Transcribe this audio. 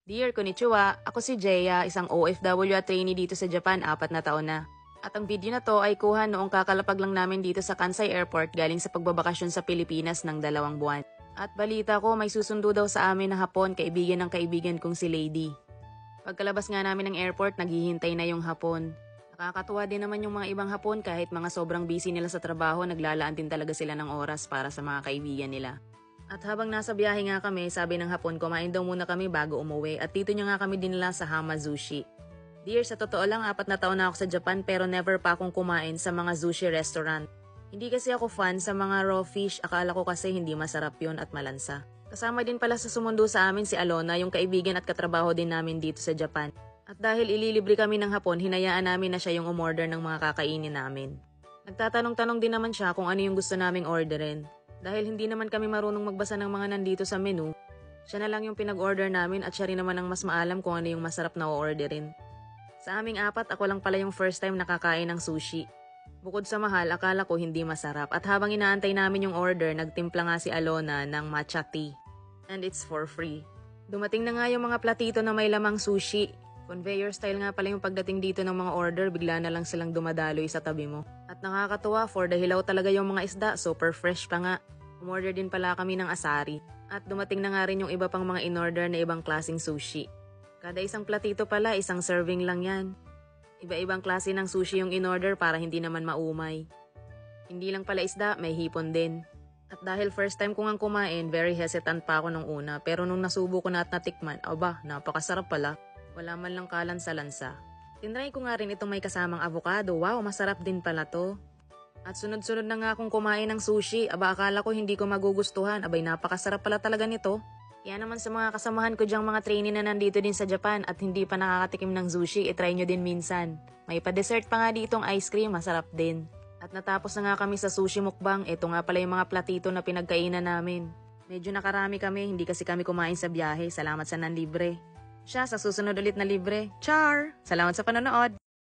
Dear Konnichiwa, ako si Jeya, isang OFW at trainee dito sa Japan, 4 na taon na. At ang video na to ay kuha noong kakalapag lang namin dito sa Kansai Airport galing sa pagbabakasyon sa Pilipinas ng 2 buwan. At balita ko may susundo daw sa amin na hapon, kaibigan ng kaibigan kong si Lady. Pagkalabas nga namin ng airport, naghihintay na yung hapon. Nakakatuwa din naman yung mga ibang hapon kahit mga sobrang busy nila sa trabaho, naglalaan din talaga sila ng oras para sa mga kaibigan nila. At habang nasa biyahe nga kami, sabi ng hapon, kumain daw muna kami bago umuwi at dito niya nga kami dinala sa Hamazushi. Dear, sa totoo lang 4 na taon na ako sa Japan pero never pa akong kumain sa mga sushi restaurant. Hindi kasi ako fan sa mga raw fish, akala ko kasi hindi masarap yun at malansa. Kasama din pala sa sumundo sa amin si Alona, yung kaibigan at katrabaho din namin dito sa Japan. At dahil ililibre kami ng hapon, hinayaan namin na siya yung umorder ng mga kakainin namin. Nagtatanong-tanong din naman siya kung ano yung gusto naming orderin. Dahil hindi naman kami marunong magbasa ng mga nandito sa menu, siya na lang yung pinag-order namin at siya rin naman ang mas maalam kung ano yung masarap na o-orderin. Sa aming 4, ako lang pala yung first time nakakain ng sushi. Bukod sa mahal, akala ko hindi masarap at habang inaantay namin yung order, nagtimpla nga si Alona ng matcha tea. And it's for free. Dumating na nga yung mga platito na may lamang sushi. Conveyor style nga pala yung pagdating dito ng mga order, bigla na lang silang dumadaloy sa tabi mo. At nakakatuwa, for the hilaw talaga yung mga isda, super fresh pa nga. Umorder din pala kami ng asari. At dumating na nga rin yung iba pang mga in-order na ibang klaseng sushi. Kada isang platito pala, isang serving lang yan. Iba-ibang klase ng sushi yung in-order para hindi naman maumay. Hindi lang pala isda, may hipon din. At dahil first time ko nga kumain, very hesitant pa ako nung una. Pero nung nasubo ko na at natikman, aba, napakasarap pala. Wala man lang kalansa-lansa. Tinry ko nga rin itong may kasamang avocado. Wow, masarap din pala to. At sunod-sunod na nga akong kumain ng sushi. Aba, akala ko hindi ko magugustuhan. Abay, napakasarap pala talaga nito. Kaya naman sa mga kasamahan ko diyang mga trainee na nandito din sa Japan at hindi pa nakakatikim ng sushi, itry nyo din minsan. May pa-dessert pa nga ditong ice cream, masarap din. At natapos na nga kami sa sushi mukbang. Ito nga pala yung mga platito na pinagkainan namin. Medyo nakarami kami, hindi kasi kami kumain sa biyahe. Salamat sa nanlibre. Siya, sa susunod ulit na libre. Char! Salamat sa panonood!